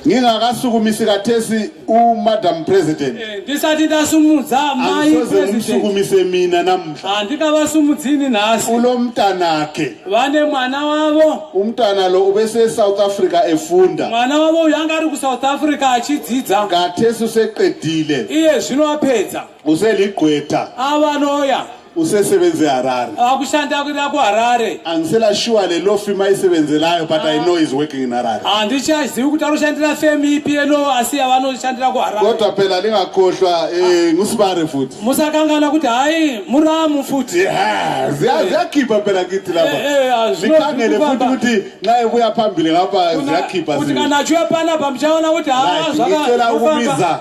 ngingakasukumisi kathesi Madam President ndisathi ndasumudza mayi president umsukumise mina namhla andikabasumudzini nasi ulo mntanakhe vane mwana wavo umntana lo ubese South Africa efunda mwana wavo uyanga ari ku South Africa achidzidza kathesi useqedile iye zvino apedza useligqwetha avanoya usesebenze Harare akushanda kuira ku Harare angisela sure le law firm ayisebenzelayo but I know he's working in Harare andichazivi kuti aroshandira firm ipi elo asi avanoshandira ku Harare kodwa phela lingakhohlwa ngusibare futhi musakangana kuti hayi muramu futhi ziyakhipha phela kithi lapha sikhangele futhi ukuthi nxa ebuya phambili ngapha ziyakhipha ukuthi kana juya pana pamchaona kuti ngicela ukubiza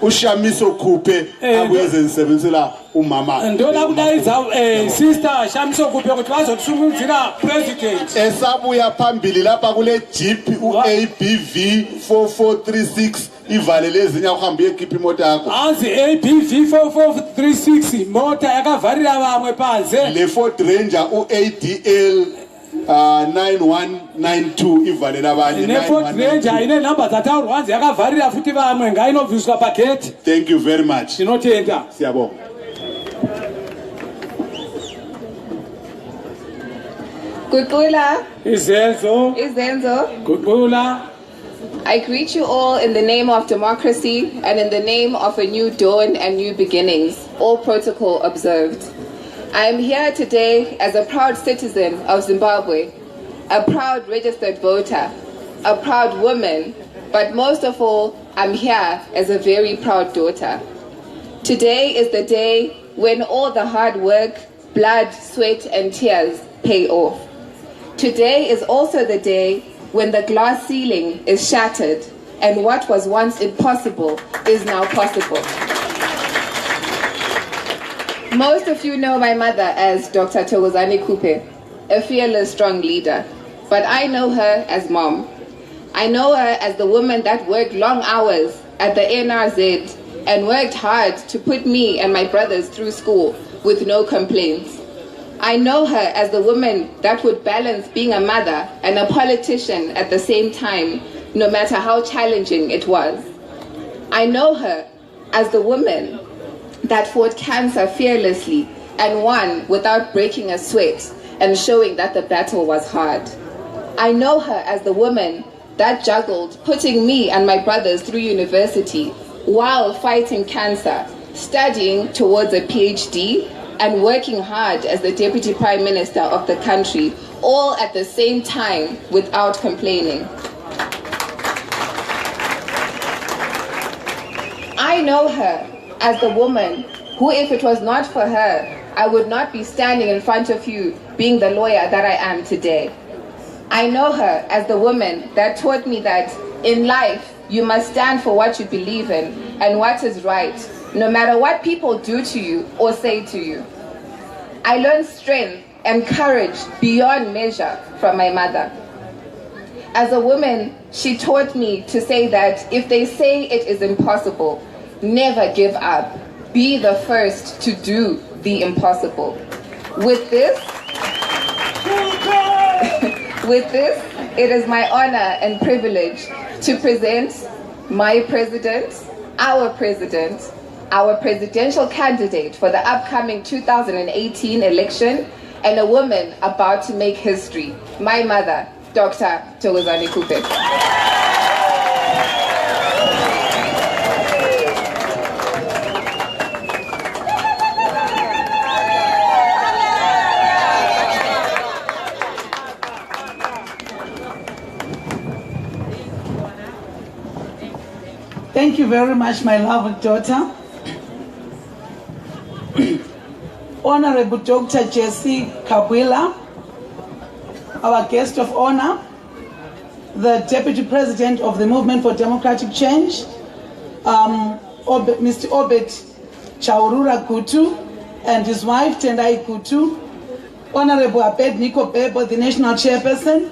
uShamiso Khupe akuyeze nisebenzela umama ndona kudayidza sister Shamiso Khupe ukuthi bazothukunzira president esabuya phambili lapha kule jeep uABV 4436 ivale lezinye ukuhamba ekhipha imoto yakho anzi ABV 4436 mota yakavarira vamwe panze le Ford Ranger uADL 9192 ivale labanye ne Ford Ranger ine number dzataurwa anzi yakavarira futi vamwe ngainobviswa pagate. Thank you very much. Tinotenda. Siyabonga. Kukula. Izenzo. Izenzo. Kukula. I greet you all in the name of democracy and in the name of a new dawn and new beginnings, all protocol observed. I am here today as a proud citizen of Zimbabwe, a proud registered voter, a proud woman, but most of all, I'm here as a very proud daughter. Today is the day when all the hard work, blood, sweat, and tears pay off. Today is also the day when the glass ceiling is shattered and what was once impossible is now possible. Most of you know my mother as Dr. Thokozani Khupe, a fearless, strong leader. But I know her as mom. I know her as the woman that worked long hours at the NRZ and worked hard to put me and my brothers through school with no complaints. I know her as the woman that would balance being a mother and a politician at the same time, no matter how challenging it was. I know her as the woman that fought cancer fearlessly and won without breaking a sweat and showing that the battle was hard. I know her as the woman that juggled putting me and my brothers through university while fighting cancer, studying towards a PhD, and working hard as the Deputy Prime Minister of the country, all at the same time without complaining. I know her as the woman who, if it was not for her, I would not be standing in front of you being the lawyer that I am today. I know her as the woman that taught me that in life you must stand for what you believe in and what is right, no matter what people do to you or say to you. I learned strength and courage beyond measure from my mother. As a woman, she taught me to say that if they say it is impossible, never give up. Be the first to do the impossible. With this, it is my honor and privilege to present my president, our presidential candidate for the upcoming 2018 election, and a woman about to make history, my mother, Dr. Thokozani Khupe. Thank you very much, my loved daughter. Honorable Dr. Jessie Kabwila, our guest of honor, the Deputy President of the Movement for Democratic Change, Mr. Obed Chaurura Gutu and his wife Tendai Gutu, Honorable Abednego Bebo, the National Chairperson,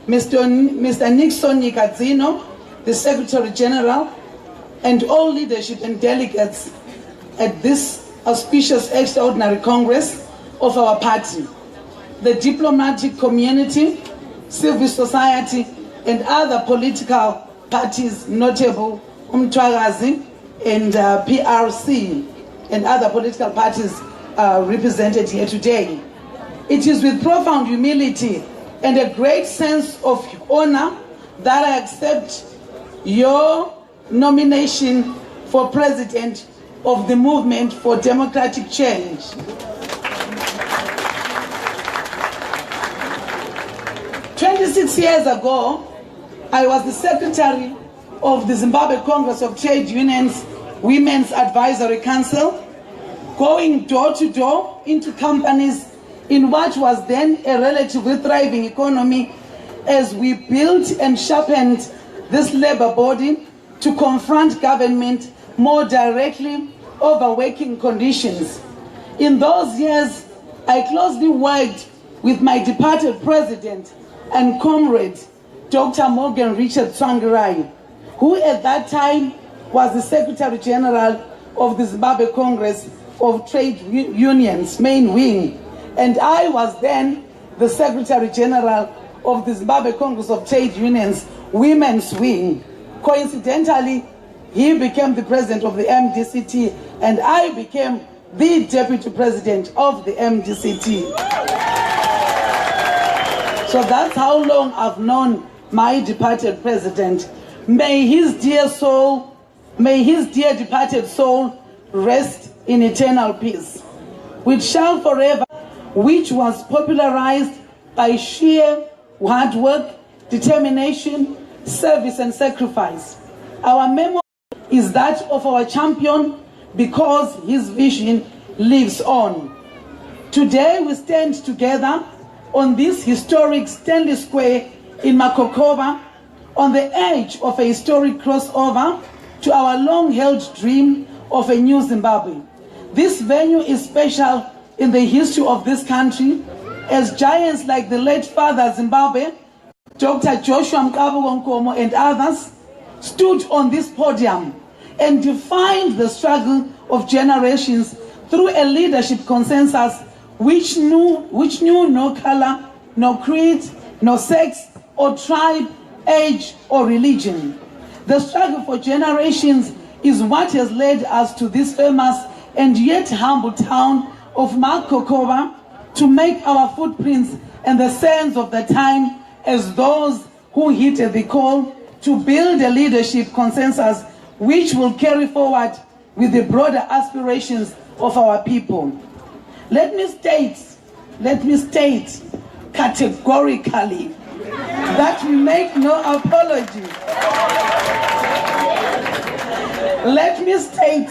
Mr. Nixon Nikadzino, the Secretary General, and all leadership and delegates at this auspicious extraordinary Congress of our party, the diplomatic community, civil society, and other political parties, notable Thokozani and PRC and other political parties represented here today. It is with profound humility and a great sense of honor that I accept your nomination for President of the Movement for Democratic Change. 26 years ago, I was the Secretary of the Zimbabwe Congress of Trade Unions Women's Advisory Council, going door to door into companies in what was then a relatively thriving economy, as we built and sharpened this labor body to confront government more directly over working conditions. In those years, I closely worked with my departed president and comrade, Dr. Morgan Richard Tsvangirai, who at that time was the Secretary General of the Zimbabwe Congress of Trade Unions, main wing, and I was then the Secretary General of the Zimbabwe Congress of Trade Unions, women's wing. Coincidentally, he became the president of the MDC-T, and I became the deputy president of the MDC-T. So that's how long I've known my departed president. May his dear departed soul rest in eternal peace, which shall forever, which was popularized by sheer hard work, determination, service, and sacrifice. Our memory is that of our champion because his vision lives on. Today we stand together on this historic Stanley Square in Makokova, on the edge of a historic crossover to our long-held dream of a new Zimbabwe. This venue is special in the history of this country, as giants like the late Father Zimbabwe, Dr. Joshua Nkomo and others stood on this podium and defined the struggle of generations through a leadership consensus which knew no color, no creed, no sex or tribe, age or religion. The struggle for generations is what has led us to this famous and yet humble town of Makokova, to make our footprints and the sands of the time as those who heeded the call to build a leadership consensus which will carry forward with the broader aspirations of our people. Let me state categorically that we make no apology. Let me state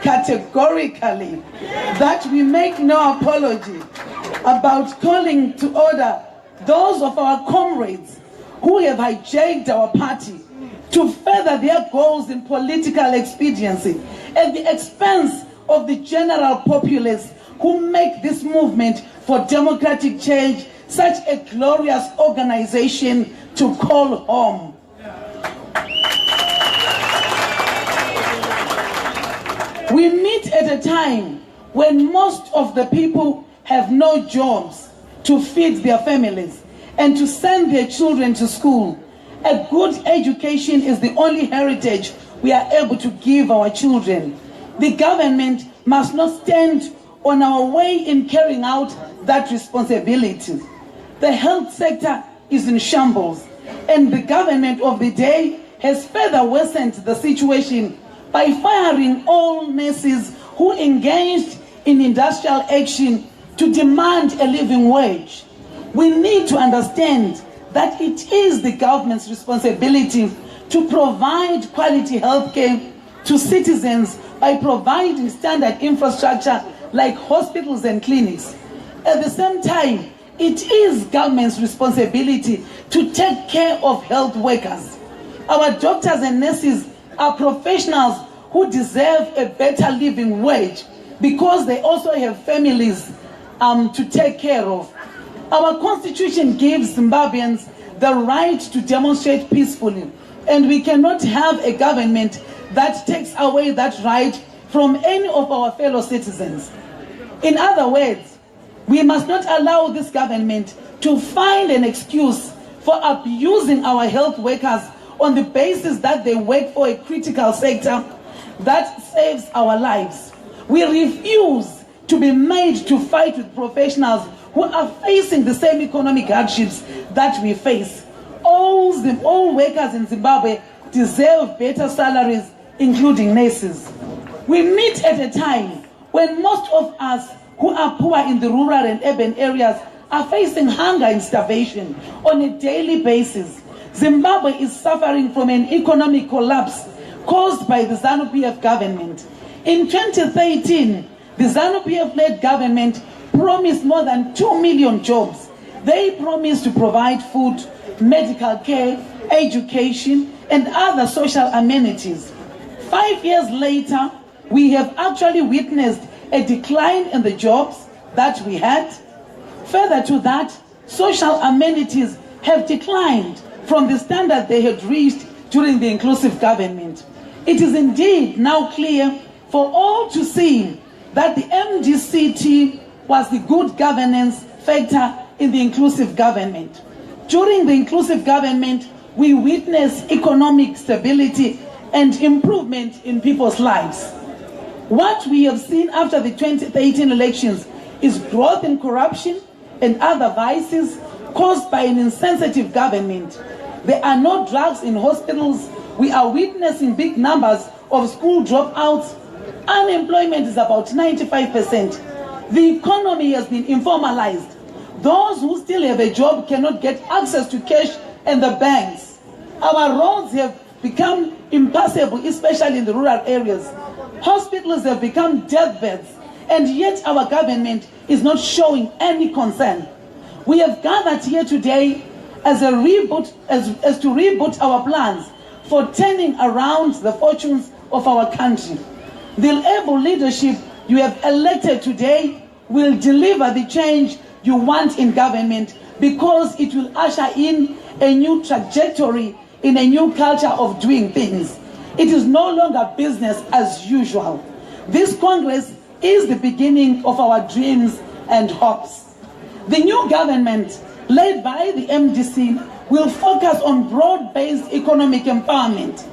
categorically that we make no apology about calling to order those of our comrades who have hijacked our party to further their goals in political expediency at the expense of the general populace who make this movement for democratic change such a glorious organization to call home. We meet at a time when most of the people have no jobs to feed their families and to send their children to school. A good education is the only heritage we are able to give our children. The government must not stand on our way in carrying out that responsibility. The health sector is in shambles, and the government of the day has further worsened the situation by firing all nurses who engaged in industrial action to demand a living wage. We need to understand that it is the government's responsibility to provide quality health care to citizens by providing standard infrastructure like hospitals and clinics. At the same time, it is government's responsibility to take care of health workers. Our doctors and nurses are professionals who deserve a better living wage because they also have families to take care of. Our constitution gives Zimbabweans the right to demonstrate peacefully, and we cannot have a government that takes away that right from any of our fellow citizens. In other words, we must not allow this government to find an excuse for abusing our health workers on the basis that they work for a critical sector that saves our lives. We refuse to be made to fight with professionals who are facing the same economic hardships that we face. All workers in Zimbabwe deserve better salaries, including nurses. We meet at a time when most of us who are poor in the rural and urban areas are facing hunger and starvation on a daily basis. Zimbabwe is suffering from an economic collapse caused by the ZANU-PF government. In 2013, the ZANU-PF-led government promised more than 2 million jobs. They promised to provide food, medical care, education, and other social amenities. 5 years later, we have actually witnessed a decline in the jobs that we had. Further to that, social amenities have declined from the standard they had reached during the inclusive government. It is indeed now clear for all to see that the MDC-T was the good governance factor in the inclusive government. During the inclusive government, we witnessed economic stability and improvement in people's lives. What we have seen after the 2018 elections is growth in corruption and other vices caused by an insensitive government. There are no drugs in hospitals. We are witnessing big numbers of school dropouts. Unemployment is about 95%. The economy has been informalized. Those who still have a job cannot get access to cash and the banks. Our roads have become impassable, especially in the rural areas. Hospitals have become deathbeds, and yet our government is not showing any concern. We have gathered here today as to reboot our plans for turning around the fortunes of our country. The able leadership you have elected today will deliver the change you want in government, because it will usher in a new trajectory, in a new culture of doing things. It is no longer business as usual. This Congress is the beginning of our dreams and hopes. The new government, led by the MDC, will focus on broad-based economic empowerment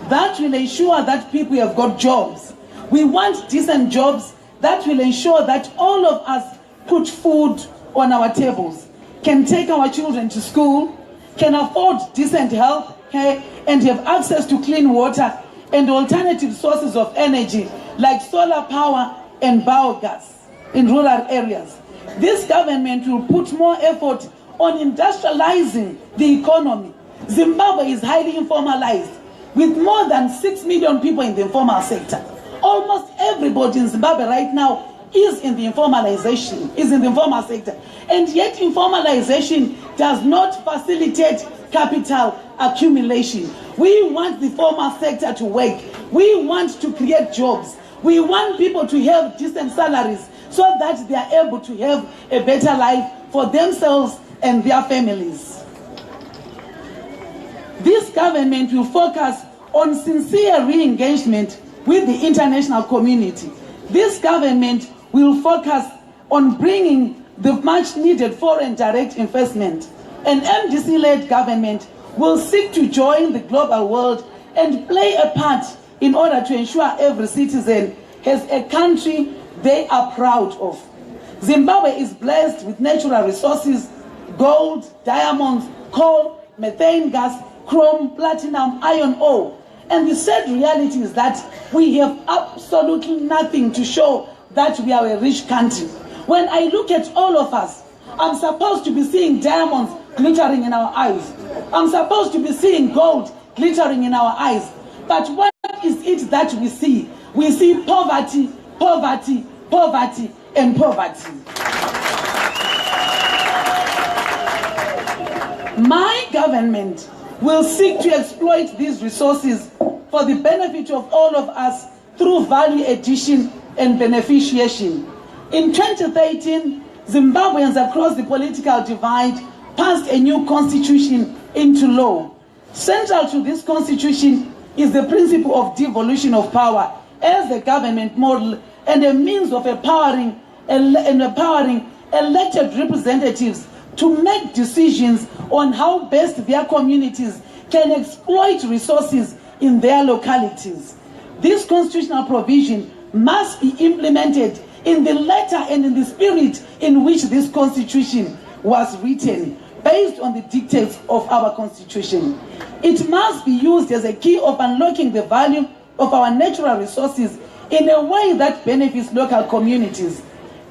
that will ensure that people have got jobs. We want decent jobs that will ensure that all of us put food on our tables, can take our children to school, can afford decent health care, and have access to clean water and alternative sources of energy like solar power and biogas in rural areas. This government will put more effort on industrializing the economy. Zimbabwe is highly informalized, with more than 6 million people in the informal sector. Almost everybody in Zimbabwe right now is in the informal sector. And yet informalization does not facilitate capital accumulation. We want the formal sector to work. We want to create jobs. We want people to have decent salaries so that they are able to have a better life for themselves and their families. This government will focus on sincere re-engagement with the international community. This government will focus on bringing the much needed foreign direct investment. An MDC-led government will seek to join the global world and play a part in order to ensure every citizen has a country they are proud of. Zimbabwe is blessed with natural resources: gold, diamonds, coal, methane gas, chrome, platinum, iron ore. And the sad reality is that we have absolutely nothing to show that we are a rich country. When I look at all of us, I'm supposed to be seeing diamonds glittering in our eyes. I'm supposed to be seeing gold glittering in our eyes. But what is it that we see? We see poverty, poverty, poverty, and poverty. My government will seek to exploit these resources for the benefit of all of us through value addition and beneficiation. In 2013, Zimbabweans across the political divide passed a new constitution into law. Central to this constitution is the principle of devolution of power as the government model and a means of empowering elected representatives to make decisions on how best their communities can exploit resources in their localities. This constitutional provision must be implemented in the letter and in the spirit in which this constitution was written, based on the dictates of our constitution. It must be used as a key of unlocking the value of our natural resources in a way that benefits local communities.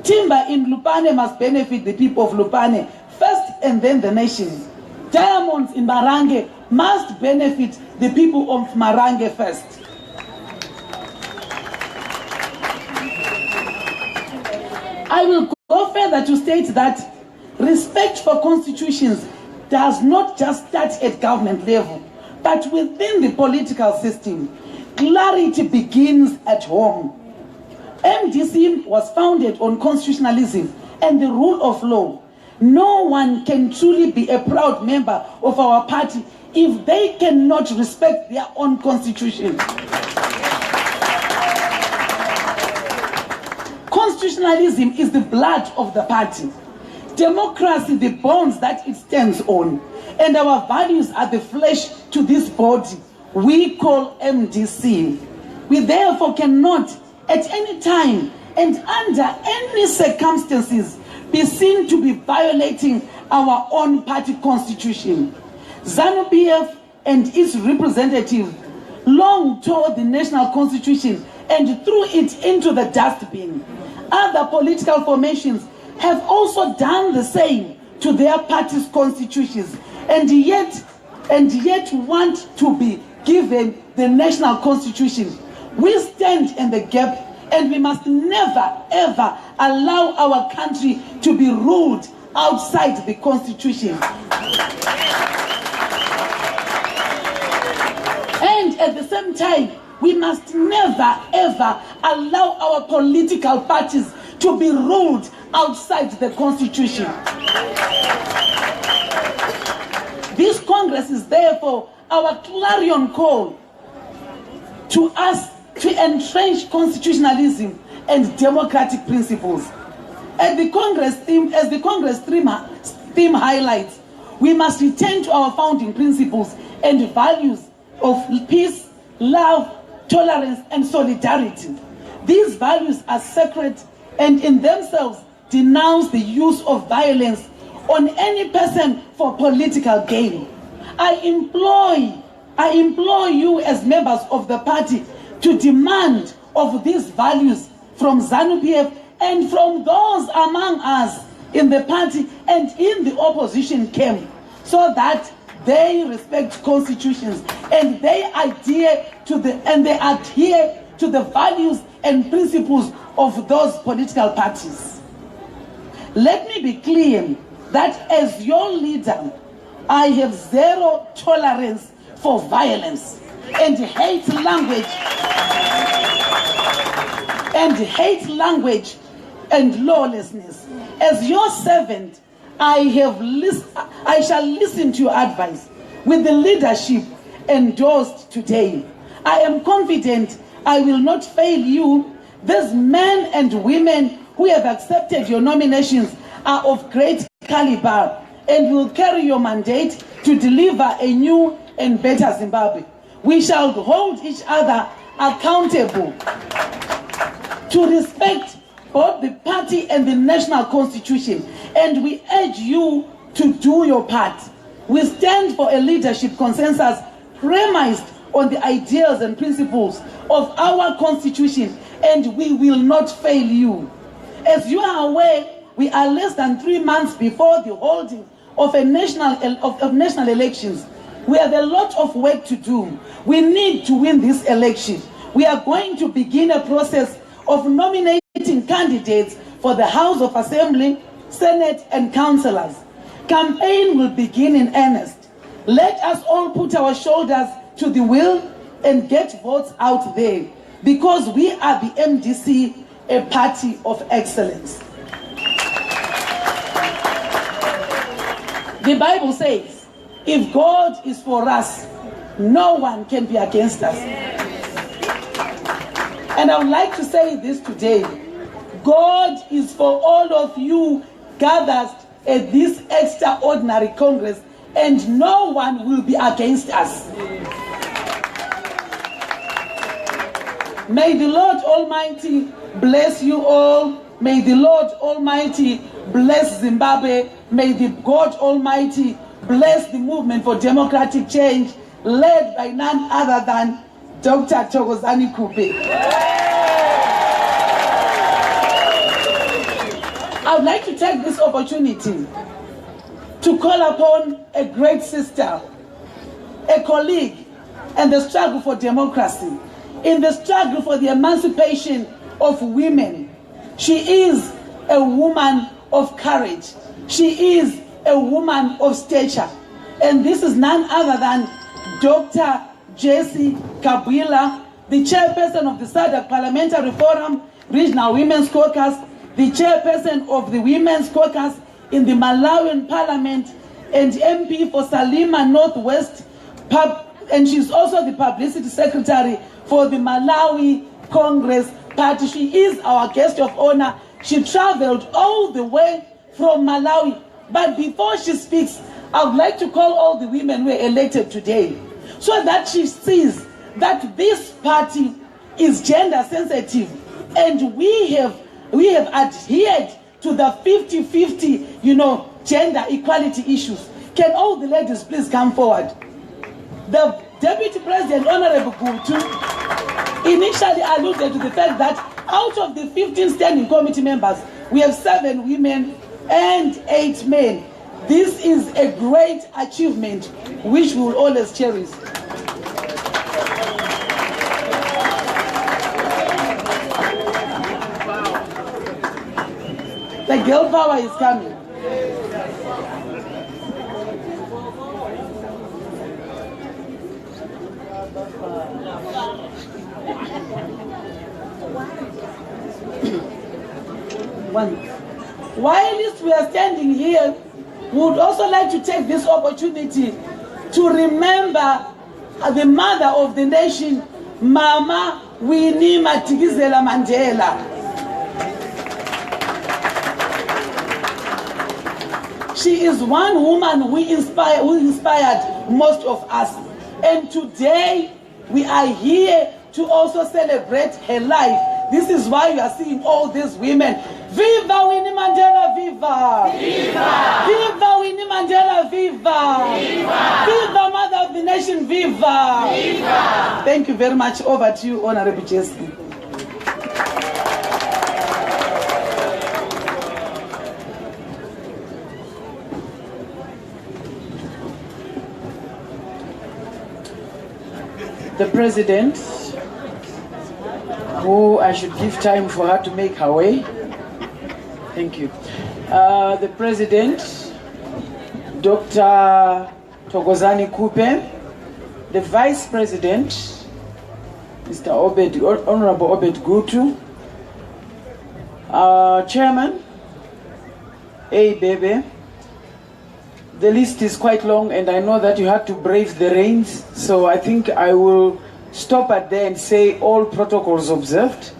Timber in Lupane must benefit the people of Lupane first and then the nation. Diamonds in Marange must benefit the people of Marange first. I will go further to state that respect for constitutions does not just start at government level, but within the political system. Clarity begins at home. MDC was founded on constitutionalism and the rule of law. No one can truly be a proud member of our party if they cannot respect their own constitution. Constitutionalism is the blood of the party. Democracy, the bonds that it stands on. And our values are the flesh to this body we call MDC. We therefore cannot, at any time and under any circumstances, be seen to be violating our own party constitution. ZANU-PF and its representatives long tore the national constitution and threw it into the dustbin. Other political formations have also done the same to their party's constitutions, and yet want to be given the national constitution. We stand in the gap, and we must never ever allow our country to be ruled outside the constitution. And at the same time, we must never ever allow our political parties to be ruled outside the constitution. This Congress is therefore our clarion call to us to entrench constitutionalism and democratic principles. As the Congress theme highlights, we must return to our founding principles and values of peace, love, tolerance, and solidarity. These values are sacred and in themselves denounce the use of violence on any person for political gain. I implore you as members of the party to demand of these values from ZANU-PF and from those among us in the party and in the opposition camp, so that they respect constitutions and they adhere to the values and principles of those political parties. Let me be clear that as your leader, I have zero tolerance for violence and hate language and lawlessness. As your servant, I shall listen to your advice with the leadership endorsed today. I am confident I will not fail you. These men and women who have accepted your nominations are of great caliber and will carry your mandate to deliver a new and better Zimbabwe. We shall hold each other accountable to respect both the party and the national constitution, and we urge you to do your part. We stand for a leadership consensus premised on the ideals and principles of our constitution, and we will not fail you. As you are aware, we are less than 3 months before the holding of national elections. We have a lot of work to do. We need to win this election. We are going to begin a process of nominating candidates for the House of Assembly, Senate, and councillors. Campaign will begin in earnest. Let us all put our shoulders to the wheel and get votes out there, because we are the MDC, a party of excellence. The Bible says, if God is for us, no one can be against us. And I would like to say this today. God is for all of you gathered at this extraordinary Congress and no one will be against us. May the Lord Almighty bless you all. May the Lord Almighty bless Zimbabwe. May the God Almighty bless the movement for democratic change, led by none other than Dr. Thokozani Khupe. I would like to take this opportunity to call upon a great sister, a colleague, in the struggle for democracy, in the struggle for the emancipation of women. She is a woman of courage. She is a woman of stature. And this is none other than Dr. Jessie Kabwila, the chairperson of the SADC Parliamentary Forum, Regional Women's Caucus, the chairperson of the Women's Caucus in the Malawian Parliament, and MP for Salima Northwest, and she's also the publicity secretary for the Malawi Congress Party. She is our guest of honor. She traveled all the way from Malawi. But before she speaks, I would like to call all the women who were elected today, so that she sees that this party is gender sensitive, and we have adhered to the 50-50, gender equality issues. Can all the ladies please come forward? The Deputy President, Honorable Gutu, initially alluded to the fact that out of the 15 standing committee members, we have 7 women and 8 men. This is a great achievement which we will always cherish. The girl power is coming. While we are standing here, we would also like to take this opportunity to remember the mother of the nation, Mama Winnie Madikizela Mandela. She is one woman who inspired most of us. And today, we are here to also celebrate her life. This is why you are seeing all these women. Viva Winnie Mandela, viva! Viva! Viva Winnie Mandela, viva! Viva! Viva Mother of the Nation, viva! Viva! Thank you very much. Over to you, Honorable Jessie. The President, who I should give time for her to make her way. Thank you. The President, Dr. Thokozani Khupe, the Vice President, Mr. Honorable Obed Gutu, Chairman, A. Bebe. The list is quite long, and I know that you had to brave the rains, so I think I will stop at there and say all protocols observed.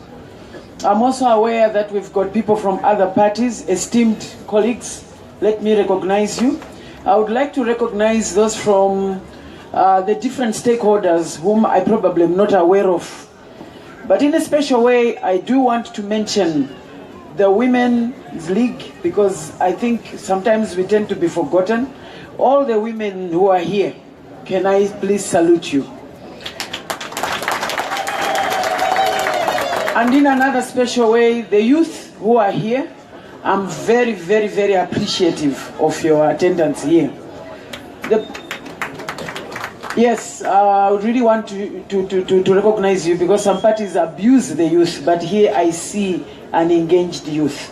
I'm also aware that we've got people from other parties, esteemed colleagues. Let me recognize you. I would like to recognize those from the different stakeholders whom I probably am not aware of. But in a special way, I do want to mention the Women's League, because I think sometimes we tend to be forgotten. All the women who are here, can I please salute you? And in another special way, the youth who are here, I'm very, very, very appreciative of your attendance here. Yes, I really want to recognize you, because some parties abuse the youth, but here I see an engaged youth.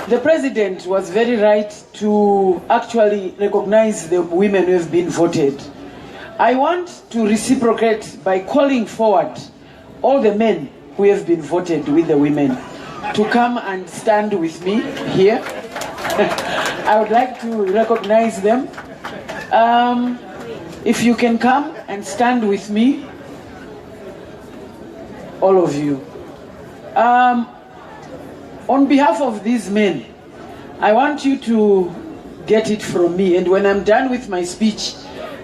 The President was very right to actually recognize the women who have been voted. I want to reciprocate by calling forward all the men who have been voted with the women to come and stand with me here. I would like to recognize them. If you can come and stand with me, all of you. On behalf of these men, I want you to get it from me, and when I'm done with my speech,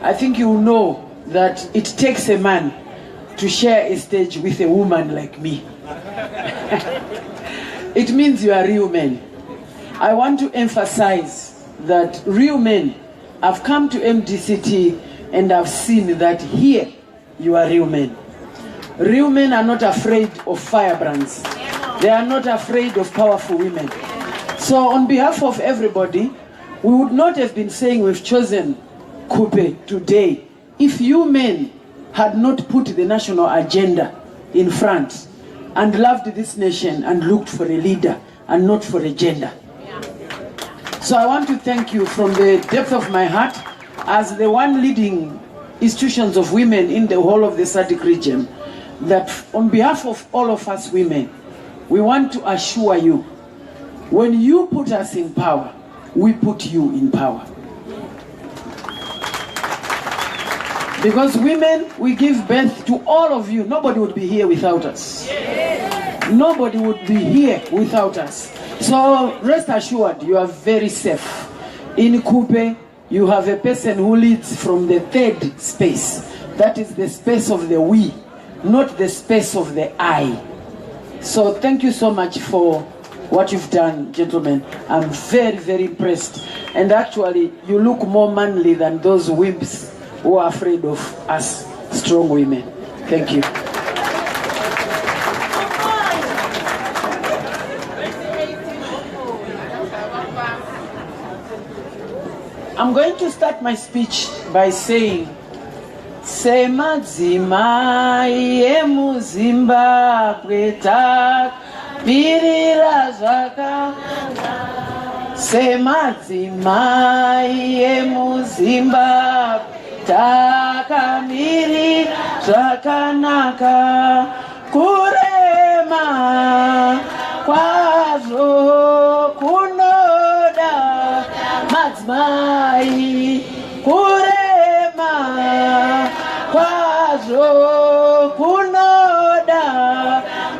I think you know that it takes a man to share a stage with a woman like me. It means you are real men. I want to emphasize that real men have come to MDC-T and have seen that here you are real men. Real men are not afraid of firebrands. They are not afraid of powerful women. So on behalf of everybody, we would not have been saying we've chosen Khupe today if you men had not put the national agenda in front and loved this nation and looked for a leader and not for a gender. So I want to thank you from the depth of my heart as the one leading institutions of women in the whole of the SADC region, that on behalf of all of us women, we want to assure you, when you put us in power, we put you in power. Because women, we give birth to all of you. Nobody would be here without us. Nobody would be here without us. So rest assured, you are very safe. In Khupe, you have a person who leads from the third space. That is the space of the we, not the space of the I. So thank you so much for what you've done, gentlemen. I'm very, very impressed. And actually, you look more manly than those wimps who are afraid of us strong women. Thank you. I'm going to start my speech by saying, Semadzimai emu Zimbabwe takapirira zvakanaka. Semadzimai emu Zimbabwe takamirira zvakanaka. Kurema kwazvo kunoda madzimai. Kurema kwazvo kunoda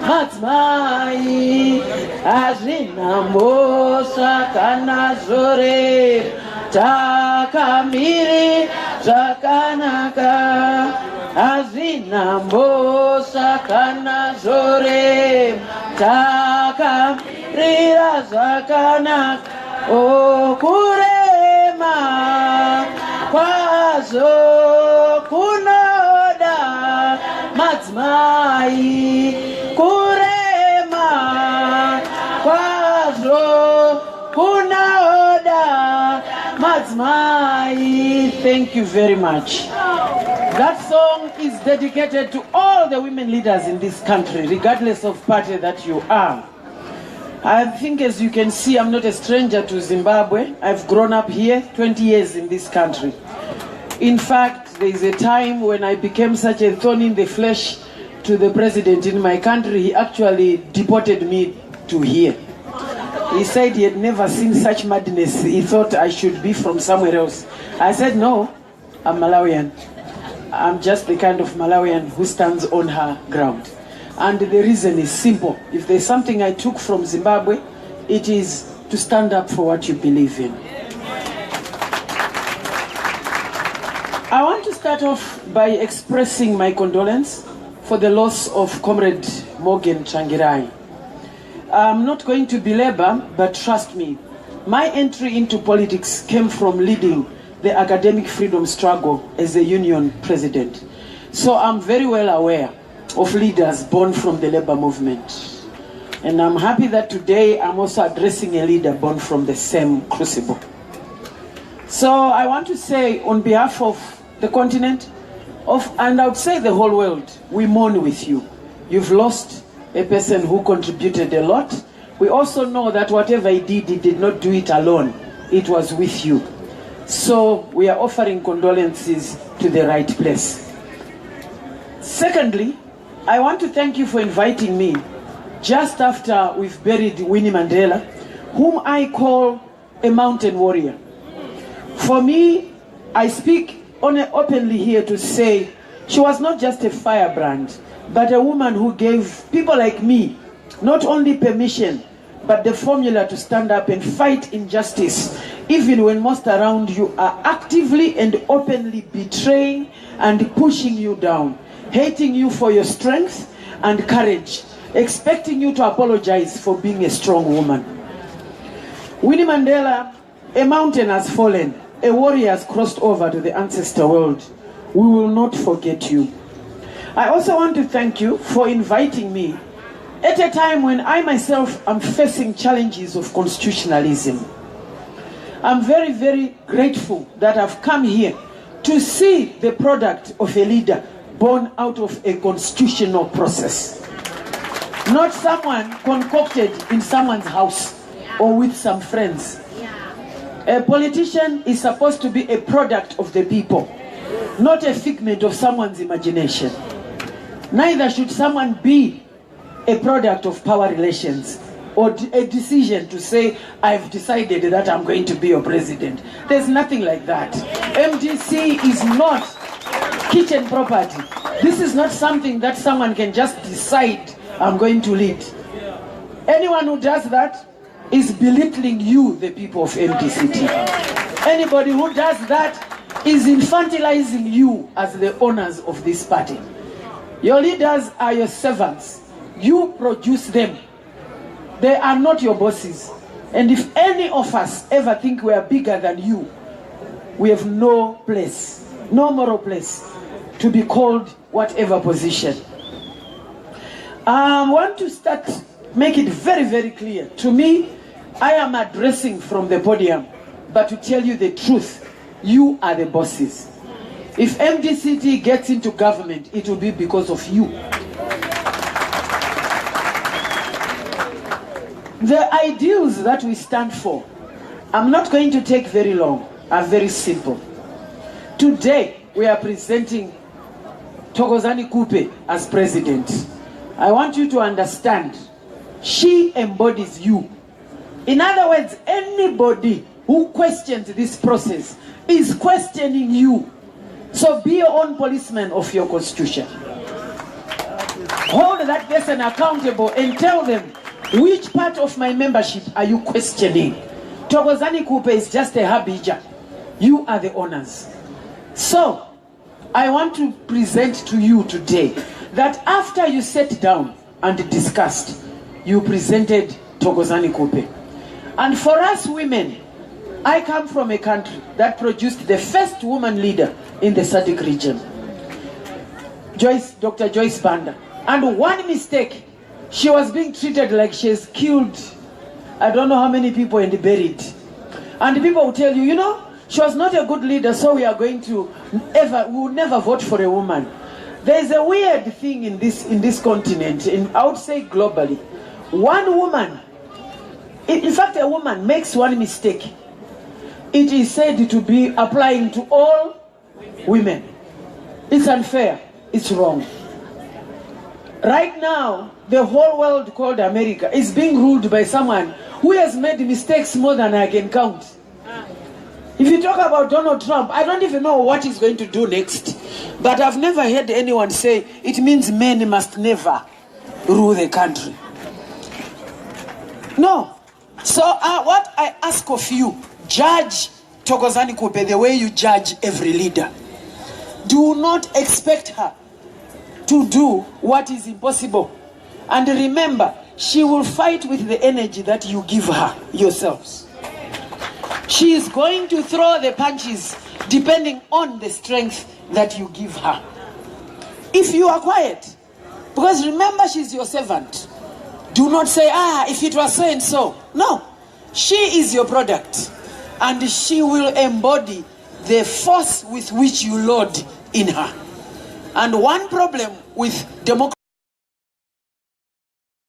madzimai. Hazvina mhosva kana zorera, takamiri zvakanaka. Hazvina mhosva kana zorera, takamirira zvakanaka. O kurema kwazvo kunoda madzimai. Kurema kwazvo kunoda madzimai. Thank you very much. That song is dedicated to all the women leaders in this country, regardless of party that you are. I think, as you can see, I'm not a stranger to Zimbabwe. I've grown up here, 20 years in this country. In fact, there is a time when I became such a thorn in the flesh to the president in my country, he actually deported me to here. He said he had never seen such madness. He thought I should be from somewhere else. I said, no, I'm Malawian. I'm just the kind of Malawian who stands on her ground. And the reason is simple. If there's something I took from Zimbabwe, it is to stand up for what you believe in. I want to start off by expressing my condolence for the loss of Comrade Morgan Changirai. I'm not going to belabor, but trust me, my entry into politics came from leading the academic freedom struggle as a union president. So I'm very well aware of leaders born from the labor movement. And I'm happy that today I'm also addressing a leader born from the same crucible. So I want to say on behalf of the continent, and I would say the whole world, we mourn with you. You've lost a person who contributed a lot. We also know that whatever he did not do it alone. It was with you. So we are offering condolences to the right place. Secondly, I want to thank you for inviting me just after we've buried Winnie Mandela, whom I call a mountain warrior. For me, I speak openly here to say she was not just a firebrand, but a woman who gave people like me not only permission, but the formula to stand up and fight injustice, even when most around you are actively and openly betraying and pushing you down, hating you for your strength and courage, expecting you to apologize for being a strong woman. Winnie Mandela, a mountain has fallen, a warrior has crossed over to the ancestor world. We will not forget you. I also want to thank you for inviting me at a time when I myself am facing challenges of constitutionalism. I'm very, very grateful that I've come here to see the product of a leader born out of a constitutional process. Not someone concocted in someone's house or with some friends. A politician is supposed to be a product of the people, not a figment of someone's imagination. Neither should someone be a product of power relations or a decision to say, I've decided that I'm going to be your president. There's nothing like that. MDC is not kitchen property. This is not something that someone can just decide, I'm going to lead. Anyone who does that is belittling you, the people of MDC-T. Anybody who does that is infantilizing you as the owners of this party. Your leaders are your servants. You produce them. They are not your bosses. And if any of us ever think we are bigger than you, we have no place, no moral place to be called whatever position. I want to make it very, very clear. To me, I am addressing from the podium, but to tell you the truth, you are the bosses. If MDC-T gets into government, it will be because of you. The ideals that we stand for, I'm not going to take very long, are very simple. Today, we are presenting Thokozani Khupe as president. I want you to understand, she embodies you. In other words, anybody who questions this process is questioning you. So be your own policeman of your constitution. Hold that person accountable and tell them, which part of my membership are you questioning? Thokozani Khupe is just a habija. You are the owners. So, I want to present to you today that after you sat down and discussed, you presented Thokozani Khupe. And for us women, I come from a country that produced the first woman leader in the SADC region, Dr. Joyce Banda. And one mistake, she was being treated like she's killed, I don't know how many people and buried. And people will tell you, you know, she was not a good leader, so we are going to we will never vote for a woman. There is a weird thing in this continent, I would say globally. One woman, in fact a woman makes one mistake, it is said to be applying to all women. It's unfair, it's wrong. Right now, the whole world called America is being ruled by someone who has made mistakes more than I can count. If you talk about Donald Trump, I don't even know what he's going to do next. But I've never heard anyone say it means men must never rule the country. No. So what I ask of you, judge Thokozani Khupe the way you judge every leader. Do not expect her to do what is impossible. And remember, she will fight with the energy that you give her yourselves. She is going to throw the punches depending on the strength that you give her. If you are quiet, because remember she's your servant, do not say, if it was so and so. No, she is your product, and she will embody the force with which you load in her. And one problem with democracy